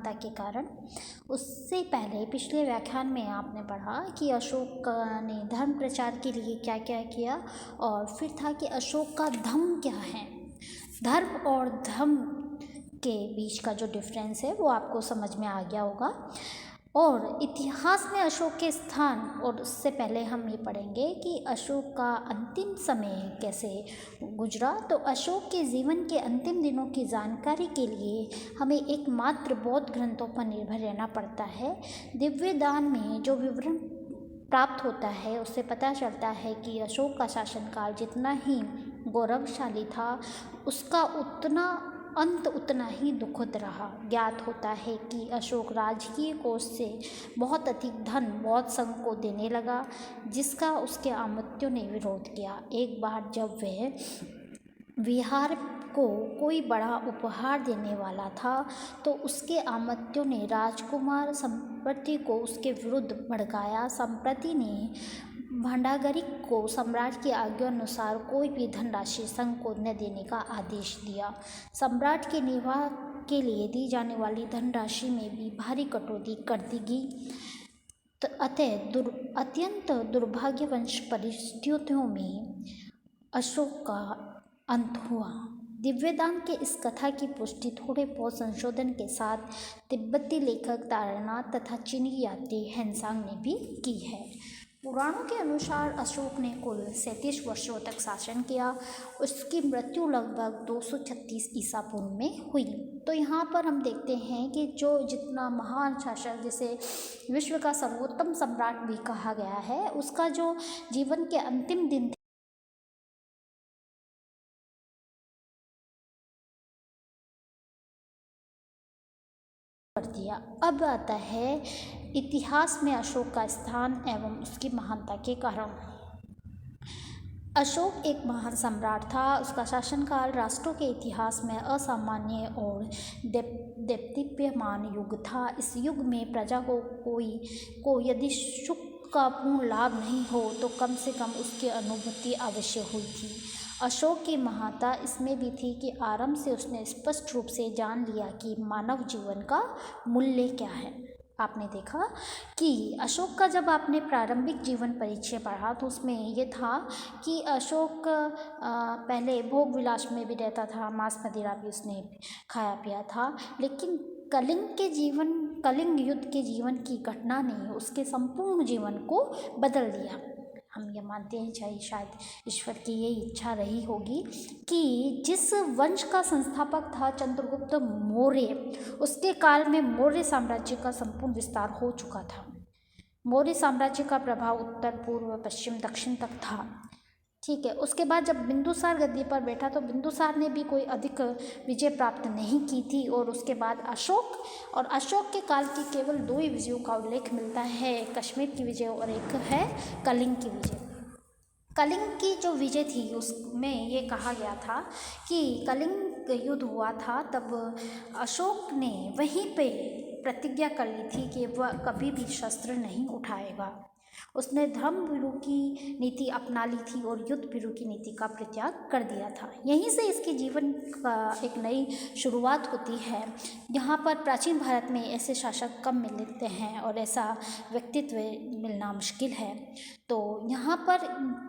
महानता के कारण। उससे पहले पिछले व्याख्यान में आपने पढ़ा कि अशोक ने धर्म प्रचार के लिए क्या क्या किया, और फिर था कि अशोक का धम्म क्या है। धर्म और धम्म के बीच का जो डिफरेंस है वो आपको समझ में आ गया होगा। और इतिहास में अशोक के स्थान, और उससे पहले हम ये पढ़ेंगे कि अशोक का अंतिम समय कैसे गुजरा। तो अशोक के जीवन के अंतिम दिनों की जानकारी के लिए हमें एकमात्र बौद्ध ग्रंथों पर निर्भर रहना पड़ता है। दिव्य दान में जो विवरण प्राप्त होता है उससे पता चलता है कि अशोक का शासनकाल जितना ही गौरवशाली था, उसका अंत उतना ही दुखद रहा। ज्ञात होता है कि अशोक राजकीय कोष से बहुत अधिक धन बौद्ध संघ को देने लगा, जिसका उसके आमात्यों ने विरोध किया। एक बार जब वह विहार को कोई बड़ा उपहार देने वाला था तो उसके आमात्यों ने राजकुमार संप्रति को उसके विरुद्ध भड़काया। संप्रति ने भंडागरिक को सम्राट की आज्ञा अनुसार कोई भी धनराशि संघ को न देने का आदेश दिया। सम्राट के निर्वाह के लिए दी जाने वाली धनराशि में भी भारी कटौती कर दी गई। अत्यंत दुर्भाग्यवश परिस्थितियों में अशोक का अंत हुआ। दिव्यदान के इस कथा की पुष्टि थोड़े बहुत संशोधन के साथ तिब्बती लेखक तारानाथ तथा चीनी यात्री हेनसांग ने भी की है। पुराणों के अनुसार अशोक ने कुल 37 वर्षों तक शासन किया। उसकी मृत्यु लगभग 236 ईसा पूर्व में हुई। तो यहाँ पर हम देखते हैं कि जो जितना महान शासक, जिसे विश्व का सर्वोत्तम सम्राट भी कहा गया है, उसका जो जीवन के अंतिम दिन कर दिया। अब आता है इतिहास में अशोक का स्थान एवं उसकी महानता के कारण। अशोक एक महान सम्राट था। उसका शासनकाल राष्ट्रों के इतिहास में असामान्य और देदीप्यमान युग था। इस युग में प्रजा को यदि सुख का पूर्ण लाभ नहीं हो तो कम से कम उसकी अनुभूति अवश्य हुई थी। अशोक की महानता इसमें भी थी कि आरंभ से उसने स्पष्ट रूप से जान लिया कि मानव जीवन का मूल्य क्या है। आपने देखा कि अशोक का जब आपने प्रारंभिक जीवन परिचय पढ़ा तो उसमें ये था कि अशोक पहले भोग विलास में भी रहता था, मांस मदिरा भी उसने खाया पिया था, लेकिन कलिंग युद्ध के जीवन की घटना ने उसके संपूर्ण जीवन को बदल दिया। हम ये मानते हैं शायद ईश्वर की यही इच्छा रही होगी कि जिस वंश का संस्थापक था चंद्रगुप्त मौर्य, उसके काल में मौर्य साम्राज्य का संपूर्ण विस्तार हो चुका था। मौर्य साम्राज्य का प्रभाव उत्तर, पूर्व, पश्चिम, दक्षिण तक था। ठीक है। उसके बाद जब बिंदुसार गद्दी पर बैठा तो बिंदुसार ने भी कोई अधिक विजय प्राप्त नहीं की थी। और उसके बाद अशोक के काल की केवल 2 ही विजयों का उल्लेख मिलता है, कश्मीर की विजय और एक है कलिंग की विजय। कलिंग की जो विजय थी उसमें ये कहा गया था कि कलिंग युद्ध हुआ था, तब अशोक ने वहीं पे प्रतिज्ञा कर ली थी कि वह कभी भी शस्त्र नहीं उठाएगा। उसने धर्म भीरु की नीति अपना ली थी और युद्ध भीरु की नीति का परित्याग कर दिया था। यहीं से इसके जीवन का एक नई शुरुआत होती है। यहाँ पर प्राचीन भारत में ऐसे शासक कम मिलते हैं और ऐसा व्यक्तित्व मिलना मुश्किल है। तो यहाँ पर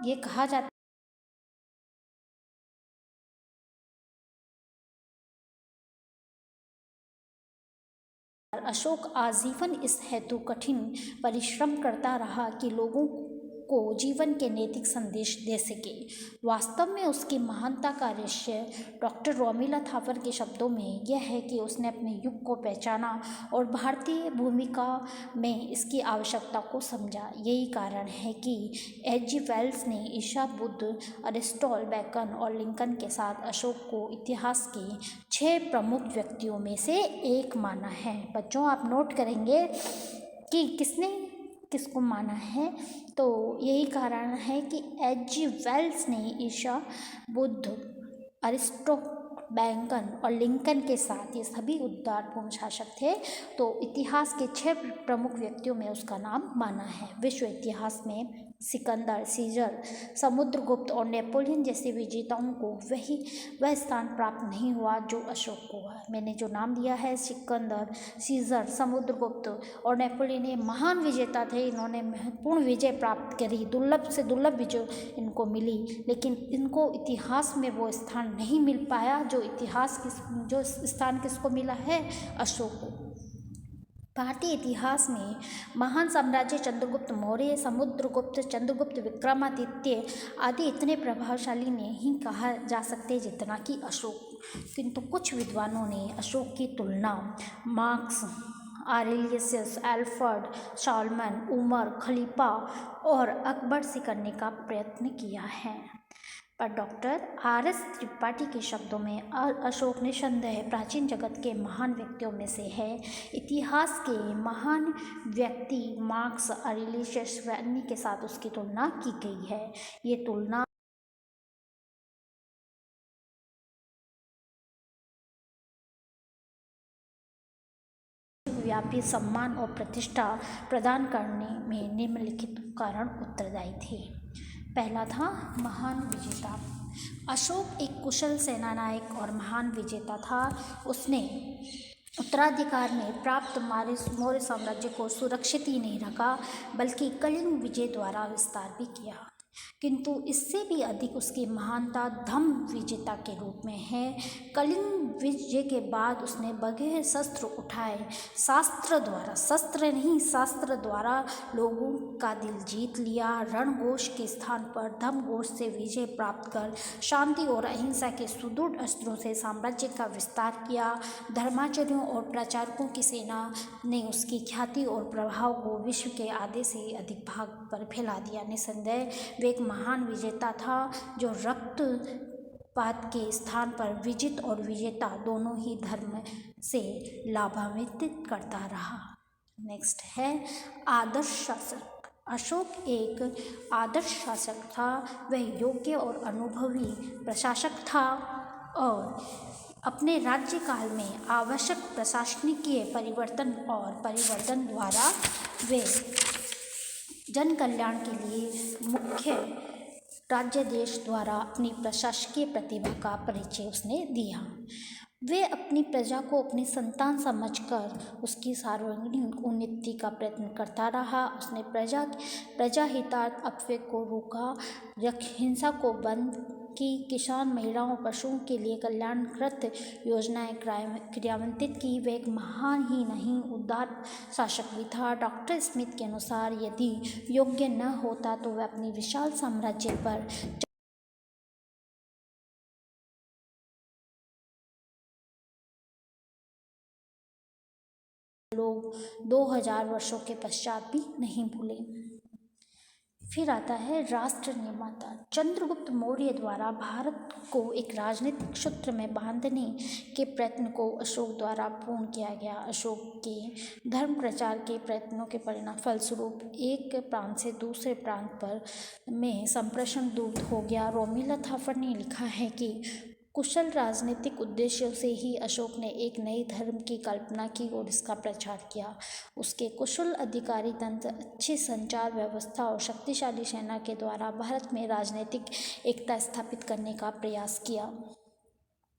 ये कहा जाता अशोक आजीवन इस हेतु कठिन परिश्रम करता रहा कि लोगों को जीवन के नैतिक संदेश दे सके। वास्तव में उसकी महानता का रहस्य डॉक्टर रोमिला थापर के शब्दों में यह है कि उसने अपने युग को पहचाना और भारतीय भूमिका में इसकी आवश्यकता को समझा। यही कारण है कि H.G. वेल्स ने ईसा, बुद्ध, अरिस्टोटल, बेकन और लिंकन के साथ अशोक को इतिहास के 6 प्रमुख व्यक्तियों में से एक माना है। बच्चों, आप नोट करेंगे कि किसने किसको माना है। तो यही कारण है कि H.G. वेल्स ने ईसा, बुद्ध, अरिस्टोटल, बेकन और लिंकन के साथ, ये सभी उदारपूर्ण शासक थे, तो इतिहास के 6 प्रमुख व्यक्तियों में उसका नाम माना है। विश्व इतिहास में सिकंदर, सीजर, समुद्रगुप्त और नेपोलियन जैसे विजेताओं को वह स्थान प्राप्त नहीं हुआ जो अशोक को हुआ। मैंने जो नाम लिया है, सिकंदर, सीजर, समुद्रगुप्त और नेपोलियन, ये महान विजेता थे। इन्होंने महत्वपूर्ण विजय प्राप्त करी, दुर्लभ से दुर्लभ विजय इनको मिली, लेकिन इनको इतिहास में वो स्थान नहीं मिल पाया जो स्थान किसको मिला है, अशोक को। भारतीय इतिहास में महान साम्राज्य चंद्रगुप्त मौर्य, समुद्रगुप्त, चंद्रगुप्त, विक्रमादित्य आदि इतने प्रभावशाली नहीं कहा जा सकते जितना कि अशोक। किंतु कुछ विद्वानों ने अशोक की तुलना मार्क्स, आरेलियस, एल्फ्रेड, सॉलमन, उमर, खलीफा और अकबर से करने का प्रयत्न किया है। पर डॉक्टर आर.एस. त्रिपाठी के शब्दों में अशोक निस्संदेह प्राचीन जगत के महान व्यक्तियों में से है। इतिहास के महान व्यक्ति मार्क्स, आरेलियस व अन्य के साथ उसकी तुलना की गई है। ये तुलना व्यापी सम्मान और प्रतिष्ठा प्रदान करने में निम्नलिखित कारण उत्तरदायी थे। पहला था महान विजेता। अशोक एक कुशल सेनानायक और महान विजेता था। उसने उत्तराधिकार में प्राप्त मौर्य साम्राज्य को सुरक्षित ही नहीं रखा, बल्कि कलिंग विजय द्वारा विस्तार भी किया। किंतु इससे भी अधिक उसकी महानता धम्म विजेता के रूप में है। कलिंग विजय के बाद उसने बगैर शस्त्र उठाए शास्त्र द्वारा लोगों का दिल जीत लिया। रणघोष के स्थान पर धम्मघोष से विजय प्राप्त कर शांति और अहिंसा के सुदृढ़ अस्त्रों से साम्राज्य का विस्तार किया। धर्माचार्यों और प्रचारकों की सेना ने उसकी ख्याति और प्रभाव को विश्व के आधे से अधिक भाग पर फैला दिया। निसंदेह वे एक महान विजेता था जो रक्तपात के स्थान पर विजित और विजेता दोनों ही धर्म से लाभान्वित करता रहा। नेक्स्ट है आदर्श शासक। अशोक एक आदर्श शासक था। वह योग्य और अनुभवी प्रशासक था और अपने राज्यकाल में आवश्यक प्रशासनिकीय परिवर्तन द्वारा वे जन कल्याण के लिए मुख्य राज्य देश द्वारा अपनी प्रशासकीय प्रतिभा का परिचय उसने दिया। वे अपनी प्रजा को अपनी संतान समझकर उसकी सार्वजनिक उन्नति का प्रयत्न करता रहा। उसने प्रजा हितार्थ अपव्यय को रोका, हिंसा को बंद की, किसान, महिलाओं, पशुओं के लिए कल्याणकृत योजनाएं क्रियान्वित की। वे एक महान ही नहीं उदार शासक भी था। डॉक्टर स्मिथ के अनुसार यदि योग्य न होता तो वह अपनी विशाल साम्राज्य पर लोग 2000 वर्षों के पश्चात भी नहीं भूले। फिर आता है राष्ट्र निर्माता। चंद्रगुप्त मौर्य द्वारा भारत को एक राजनीतिक सूत्र में बांधने के प्रयत्न को अशोक द्वारा पूर्ण किया गया। अशोक के धर्म प्रचार के प्रयत्नों के परिणाम फलस्वरूप एक प्रांत से दूसरे प्रांत में संप्रेषण दूर हो गया। रोमिला थापर ने लिखा है कि कुशल राजनीतिक उद्देश्यों से ही अशोक ने एक नए धर्म की कल्पना की और इसका प्रचार किया। उसके कुशल अधिकारी तंत्र, अच्छी संचार व्यवस्था और शक्तिशाली सेना के द्वारा भारत में राजनीतिक एकता स्थापित करने का प्रयास किया।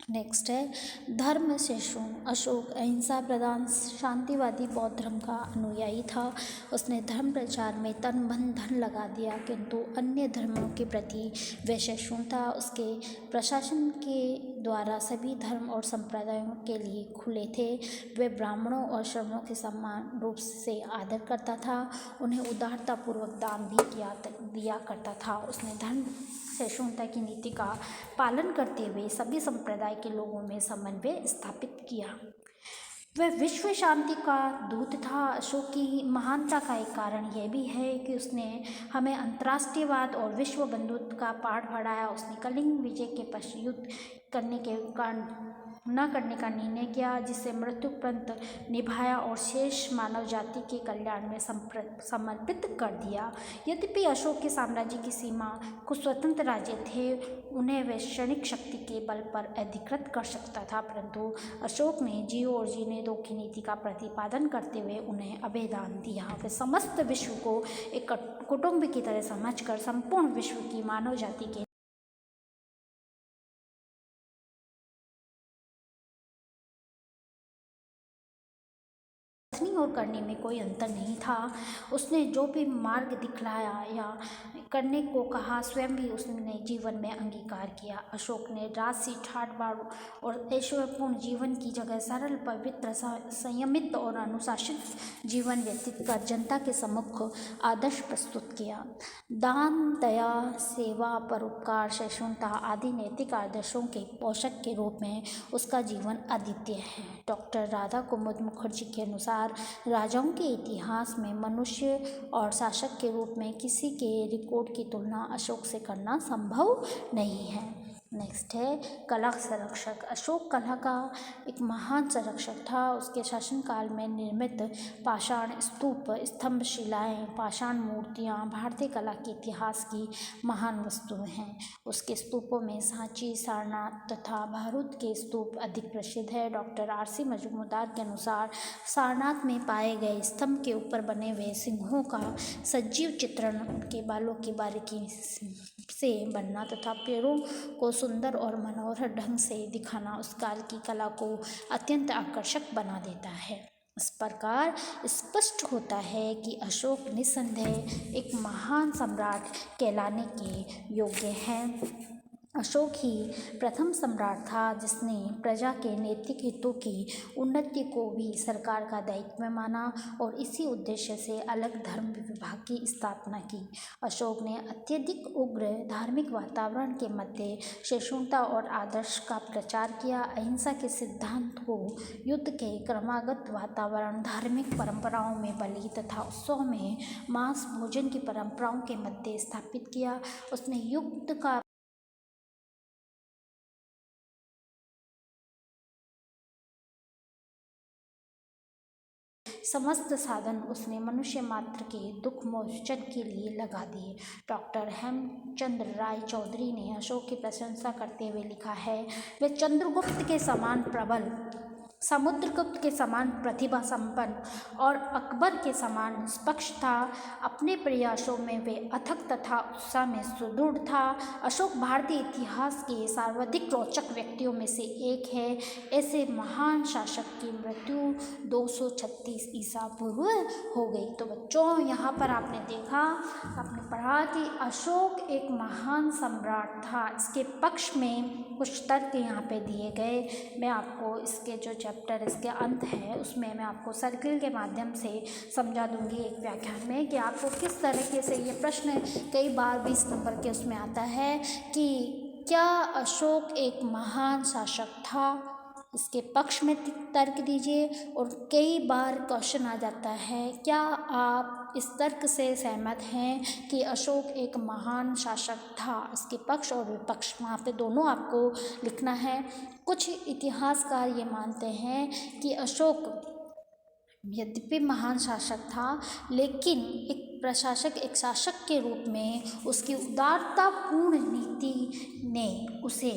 नेक्स्ट है धर्म से शून्य। अशोक अहिंसा प्रधान शांतिवादी बौद्ध धर्म का अनुयायी था। उसने धर्म प्रचार में तन मन धन लगा दिया, किंतु अन्य धर्मों के प्रति वह सहिष्णु था। उसके प्रशासन के द्वारा सभी धर्म और संप्रदायों के लिए खुले थे। वह ब्राह्मणों और श्रमणों के समान रूप से आदर करता था, उन्हें उदारतापूर्वक दान भी दिया करता था। उसने धर्म सहिष्णुता की नीति का पालन करते हुए सभी संप्रदाय के लोगों में समन्वय स्थापित किया। वह विश्व शांति का दूत था। अशोक की महानता का एक कारण यह भी है कि उसने हमें अंतर्राष्ट्रीयवाद और विश्व बंधुत्व का पाठ पढ़ाया। उसने कलिंग विजय के पश्चात युद्ध करने के कारण न करने का निर्णय किया, जिसे मृत्यु पर्यंत निभाया और शेष मानव जाति के कल्याण में समर्पित कर दिया। यद्यपि अशोक के साम्राज्य की सीमा कुछ स्वतंत्र राज्य थे, उन्हें वे क्षणिक शक्ति के बल पर अधिकृत कर सकता था, परंतु अशोक ने जियो और जीने दो की नीति का प्रतिपादन करते हुए उन्हें अभेदान दिया। वे समस्त विश्व को एक कुटुंब की तरह समझकर संपूर्ण विश्व की मानव जाति के और करने में कोई अंतर नहीं था। उसने जो भी मार्ग दिखलाया या करने को कहा, स्वयं भी उसने जीवन में अंगीकार किया। अशोक ने राजसी ठाट-बाट और ऐश्वर्यपूर्ण जीवन की जगह सरल, पवित्र, संयमित और अनुशासित जीवन व्यतीत कर जनता के सम्मुख आदर्श प्रस्तुत किया। दान, दया, सेवा, परोपकार, सहिष्णुता आदि नैतिक आदर्शों के पोषक के रूप में उसका जीवन अद्वितीय है। डॉक्टर राधा कुमुद मुखर्जी के अनुसार राजाओं के इतिहास में मनुष्य और शासक के रूप में किसी के रिकॉर्ड की तुलना अशोक से करना संभव नहीं है। नेक्स्ट है कला संरक्षक। अशोक कला का एक महान संरक्षक था। उसके शासनकाल में निर्मित पाषाण स्तूप, स्तंभ शिलाएं, पाषाण मूर्तियां भारतीय कला के इतिहास की महान वस्तुएं हैं। उसके स्तूपों में सांची, सारनाथ तथा भरूच के स्तूप अधिक प्रसिद्ध है। Doctor R.C. मजूमदार के अनुसार सारनाथ में पाए गए स्तंभ के ऊपर बने हुए सिंहों का सजीव चित्रण, उनके बालों की बारीकी से बनना तथा पैरों को सुंदर और मनोहर ढंग से दिखाना उस काल की कला को अत्यंत आकर्षक बना देता है। इस प्रकार स्पष्ट होता है कि अशोक निस्संदेह एक महान सम्राट कहलाने के योग्य है। अशोक ही प्रथम सम्राट था जिसने प्रजा के नैतिक हितों की उन्नति को भी सरकार का दायित्व माना और इसी उद्देश्य से अलग धर्म विभाग की स्थापना की। अशोक ने अत्यधिक उग्र धार्मिक वातावरण के मध्य सहिष्णुता और आदर्श का प्रचार किया। अहिंसा के सिद्धांत को युद्ध के क्रमागत वातावरण, धार्मिक परंपराओं में बलि तथा उत्सव में मांस भोजन की परंपराओं के मध्य स्थापित किया। उसने युद्ध का समस्त साधन उसने मनुष्य मात्र के दुख मोचन के लिए लगा दिए। डॉक्टर हेमचंद्र राय चौधरी ने अशोक की प्रशंसा करते हुए लिखा है, वे चंद्रगुप्त के समान प्रबल, समुद्रगुप्त के समान प्रतिभा संपन्न और अकबर के समान निष्पक्ष था। अपने प्रयासों में वे अथक तथा उत्साह में सुदृढ़ था। अशोक भारतीय इतिहास के सर्वाधिक रोचक व्यक्तियों में से एक है। ऐसे महान शासक की मृत्यु 236 ईसा पूर्व हो गई। तो बच्चों, यहाँ पर आपने देखा, आपने पढ़ा कि अशोक एक महान सम्राट था। इसके पक्ष में कुछ तर्क यहाँ पे दिए गए। मैं आपको इसके जो चैप्टर इसके अंत है उसमें मैं आपको सर्किल के माध्यम से समझा दूंगी एक व्याख्यान में कि आपको किस तरीके से ये प्रश्न कई बार 20 नंबर के उसमें आता है कि क्या अशोक एक महान शासक था, इसके पक्ष में तर्क दीजिए। और कई बार क्वेश्चन आ जाता है, क्या आप इस तर्क से सहमत हैं कि अशोक एक महान शासक था, इसके पक्ष और विपक्ष वहाँ पे दोनों आपको लिखना है। कुछ इतिहासकार ये मानते हैं कि अशोक यद्यपि महान शासक था, लेकिन एक प्रशासक, एक शासक के रूप में उसकी उदारतापूर्ण नीति ने उसे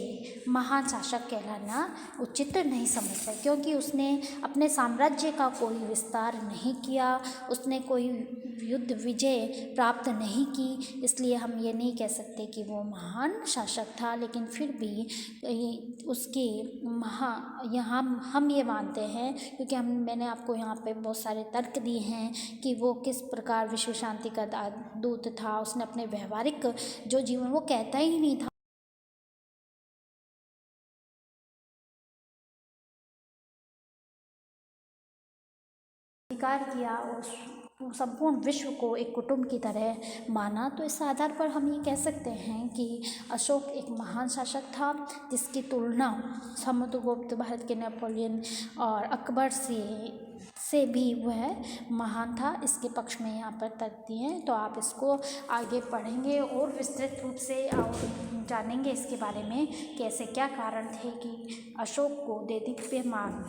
महान शासक कहलाना उचित नहीं समझता, क्योंकि उसने अपने साम्राज्य का कोई विस्तार नहीं किया, उसने कोई युद्ध विजय प्राप्त नहीं की। इसलिए हम ये नहीं कह सकते कि वो महान शासक था, लेकिन फिर भी उसके यहाँ हम ये मानते हैं, क्योंकि मैंने आपको यहाँ पे बहुत सारे तर्क दिए हैं कि वो किस प्रकार विश्व शांति का दूत था। उसने अपने व्यवहारिक जो जीवन, वो कहता ही नहीं था स्वीकार किया और संपूर्ण विश्व को एक कुटुंब की तरह माना। तो इस आधार पर हम ये कह सकते हैं कि अशोक एक महान शासक था, जिसकी तुलना समुद्रगुप्त, भारत के नेपोलियन और अकबर से भी वह महान था, इसके पक्ष में यहाँ पर तर्क दिए हैं। तो आप इसको आगे पढ़ेंगे और विस्तृत रूप से और जानेंगे इसके बारे में कि ऐसे क्या कारण थे कि अशोक को देदीप्यमान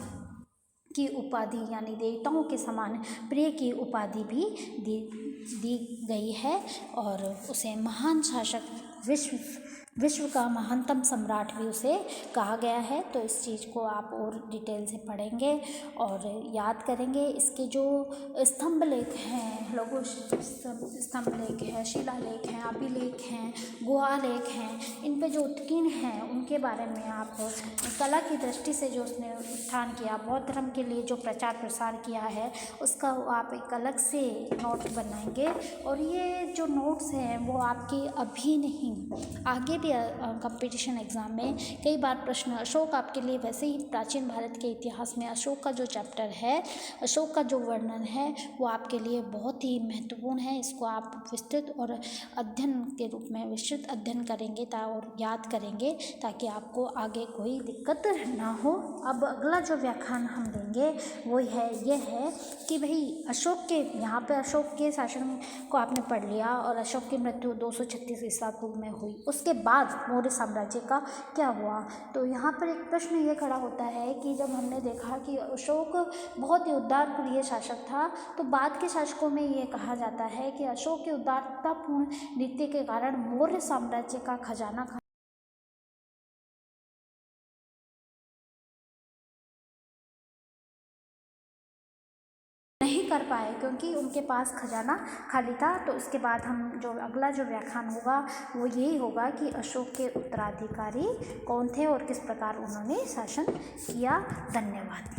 की उपाधि यानी देवताओं के समान प्रिय की उपाधि भी दी गई है और उसे महान शासक विश्व का महानतम सम्राट भी उसे कहा गया है। तो इस चीज़ को आप और डिटेल से पढ़ेंगे और याद करेंगे। इसके जो स्तंभ लेख हैं, लघु स्तंभ लेख है, शिलालेख हैं, अभिलेख हैं, गुहा लेख हैं, इन पे जो उत्कीर्ण हैं उनके बारे में आप कला की दृष्टि से जो उसने उत्थान किया, बौद्ध धर्म के लिए जो प्रचार प्रसार किया है उसका आप एक अलग से नोट बनाएंगे। और ये जो नोट्स हैं वो आपके अभी नहीं आगे भी कंपटीशन एग्ज़ाम में कई बार प्रश्न अशोक आपके लिए वैसे ही प्राचीन भारत के इतिहास में अशोक का जो चैप्टर है, अशोक का जो वर्णन है वो आपके लिए बहुत ही महत्वपूर्ण है। इसको आप विस्तृत और अध्ययन के रूप में विस्तृत अध्ययन करेंगे और याद करेंगे ताकि आपको आगे कोई दिक्कत ना हो। अब अगला जो व्याख्यान हम देंगे वो ये है कि भाई अशोक के यहाँ पे अशोक के शासन को आपने पढ़ लिया और अशोक की मृत्यु 236 ईसा पूर्व में हुई। उसके बाद मौर्य साम्राज्य का क्या हुआ? तो यहाँ पर एक प्रश्न ये खड़ा होता है कि जब हमने देखा कि अशोक बहुत ही उदारप्रिय शासक था तो बाद के शासकों में ये कहा जाता है कि अशोक के उदारतापूर्ण नीति के कारण मौर्य साम्राज्य का खजाना नहीं कर पाए क्योंकि उनके पास खजाना खाली था। तो इसके बाद हम जो अगला जो व्याख्यान होगा वो यही होगा कि अशोक के उत्तराधिकारी कौन थे और किस प्रकार उन्होंने शासन किया। धन्यवाद।